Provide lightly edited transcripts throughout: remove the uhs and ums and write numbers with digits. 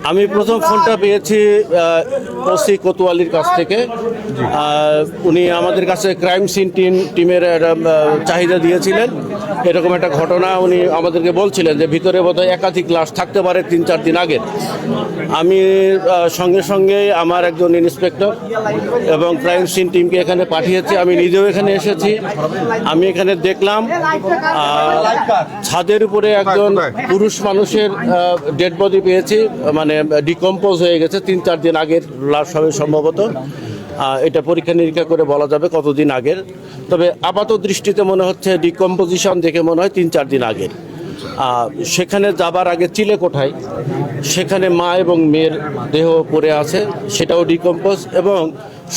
আমি প্রথম ফোনটা পেয়েছি ওসি কোতোয়ালির কাছ থেকে। উনি আমাদের কাছে ক্রাইম সিন টিমের চাহিদা দিয়েছিলেন। এরকম একটা ঘটনা উনি আমাদেরকে বলছিলেন যে ভিতরে বোধহয় একাধিক লাশ থাকতে পারে 3-4 দিন আগের। আমি সঙ্গে সঙ্গে আমার একজন ইন্সপেক্টর এবং ক্রাইম সিন টিমকে এখানে পাঠিয়েছি। আমি নিজেও এখানে এসেছি। আমি এখানে দেখলাম ছাদের উপরে একজন পুরুষ মানুষের ডেড বডি পেয়েছি, মানে ডিকম্পোজ হয়ে গেছে 3-4 দিন আগের লাশ হবে সম্ভবত। এটা পরীক্ষা নিরীক্ষা করে বলা যাবে কতদিন আগের, তবে আপাত দৃষ্টিতে মনে হচ্ছে ডিকম্পোজিশন দেখে মনে হয় 3-4 দিন আগের। সেখানে যাবার আগে চিলেকোঠায় সেখানে মা এবং মেয়ের দেহ পড়ে আছে, সেটাও ডিকম্পোজ। এবং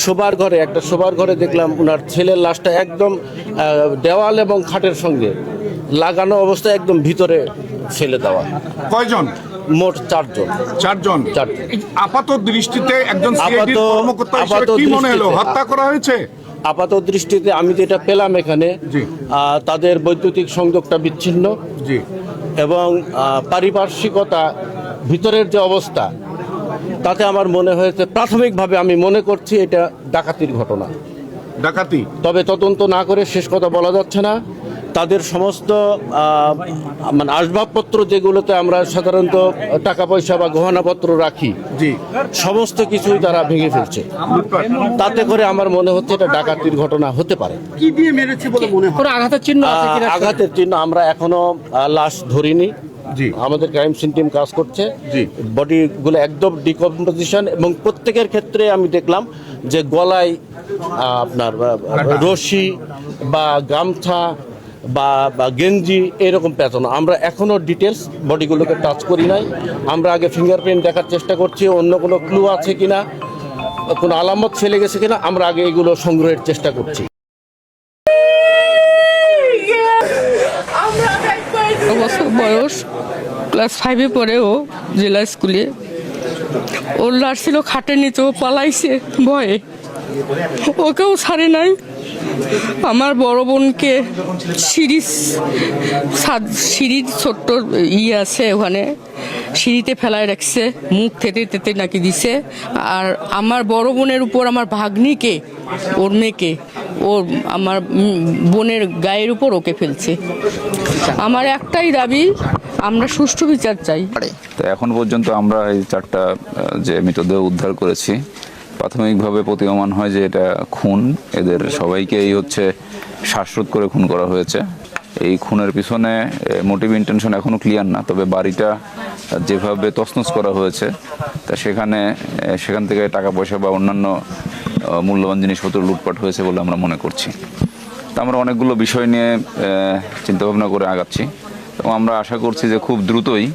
শোবার ঘরে একটা শোবার ঘরে দেখলাম ওনার ছেলের লাশটা একদম দেওয়াল এবং খাটের সঙ্গে লাগানো অবস্থায় একদম ভিতরে ফেলে দেওয়া। কয়জন? মোট 4 জন। 4 জন। আপাত দৃষ্টিতে একজন সিআইডি কর্মকর্তা হিসেবে কি মনে হলো? হত্যা করা হয়েছে? আপাত দৃষ্টিতে আমি যেটা পেলাম এখানে, তাদের বৈদ্যুতিক সংযোগটা বিচ্ছিন্ন এবং পারিপার্শ্বিকতা ভিতরের যে অবস্থা, তাতে আমার মনে হয়েছে প্রাথমিকভাবে আমি মনে করছি এটা ডাকাতির ঘটনা। ডাকাতি? তবে তদন্ত না করে শেষ কথা বলা যাচ্ছে না। তাদের সমস্ত মানে আসবাবপত্র যেগুলোতে আমরা সাধারণত টাকা পয়সা বা গহনাপত্র রাখি, সমস্ত কিছুই তারা ভেঙে ফেলছে। তাতে করে আমার মনে হচ্ছে এটা ডাকাতির ঘটনা হতে পারে। কি দিয়ে মেরেছে বলে মনে হয়? আঘাতের চিহ্ন আছে কিনা? আঘাতের চিহ্ন আমরা এখনো লাশ ধরিনি। আমাদের ক্রাইম সিন টিম কাজ করছে। বডিগুলো একদম ডিকম্পোজিশন এবং প্রত্যেকের ক্ষেত্রে আমি দেখলাম যে গলায় আপনার রশি বা গামছা বা গেঞ্জি এরকম পেঁচানো। আমরা এখনও ডিটেলস বডিগুলোকে টাচ করি নাই। আমরা আগে ফিঙ্গারপ্রিন্ট দেখার চেষ্টা করছি, অন্য কোনো ক্লু আছে কিনা, কোনো আলামত ফেলে গেছে কিনা, আমরা আগে এগুলো সংগ্রহের চেষ্টা করছি। বছর বয়স, ক্লাস 5-এ পড়ে ও জেলা স্কুলে। ওর লাশ ছিল খাটের নিচে, ও পালাইছে ভয়ে, ওকেও ছাড়ে নাই। আমার বড় বোনকে সিঁড়ির ছোট্ট আছে ওখানে, সিঁড়িতে ফেলায় রাখছে, মুখ থেতে থেতে নাকি দিছে। আর আমার বড় বোনের উপর আমার ভাগ্নিকে, ওর মেয়েকে, আমার বোনের গায়ের উপর ওকে ফেলছে। আমার একটাই দাবি, আমরা সুষ্ঠু বিচার চাই। তো এখন পর্যন্ত আমরা এই 4টা যে মৃতদেহ উদ্ধার করেছি, প্রাথমিকভাবে প্রতীয়মান হয় যে এটা খুন। এদের সবাইকেই হচ্ছে শ্বাসরোধ করে খুন করা হয়েছে। এই খুনের পিছনে মোটিভ ইন্টেনশন এখনো ক্লিয়ার না, তবে বাড়িটা যেভাবে তছনছ করা হয়েছে তা সেখান থেকে টাকা পয়সা বা অন্যান্য মূল্যবান জিনিসপত্র লুটপাট হয়েছে বলে আমরা মনে করছি। তা আমরা অনেকগুলো বিষয় নিয়ে চিন্তাভাবনা করে আগাচ্ছি এবং আমরা আশা করছি যে খুব দ্রুতই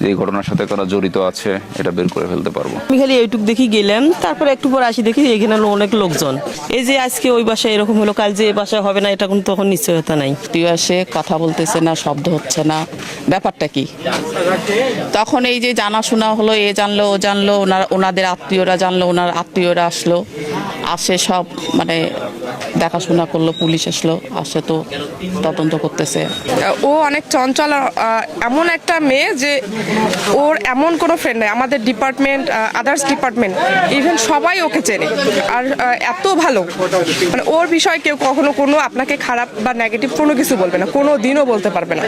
যে ঘটনার সাথে কারা জড়িত আছে এটা বের করে ফেলতে পারবো। আমি খালি এইটুক দেখি গেলাম, তারপরে একটু পরে আসি দেখি এখানে অনেক লোকজন। এই যে আজকে ওই বাসায় এরকম হলো, কাল যে বাসায় হবে না এটা কিন্তু তখন নিশ্চয়তা নাই। কেউ আসে, কথা বলতেছে না, শব্দ হচ্ছে না, ব্যাপারটা কি? তখন এই যে জানাশোনা হলো, এ জানলো ও জানলো, ওনাদের আত্মীয়রা জানলো, ওনার আত্মীয়রা আসলো, আসে সব মানে দেখাশোনা করলো, পুলিশ আসলো, আসে তো তদন্ত করতেছে। ও অনেক চঞ্চল, এমন একটা মেয়ে যে ওর এমন কোনো ফ্রেন্ড নেই। আমাদের ডিপার্টমেন্ট, আদার্স ডিপার্টমেন্ট, ইভেন সবাই ওকে চেনে। আর এত ভালো, মানে ওর বিষয়ে কেউ কখনো কোনো আপনাকে খারাপ বা নেগেটিভ কোনো কিছু বলবে না, কোনো দিনও বলতে পারবে না।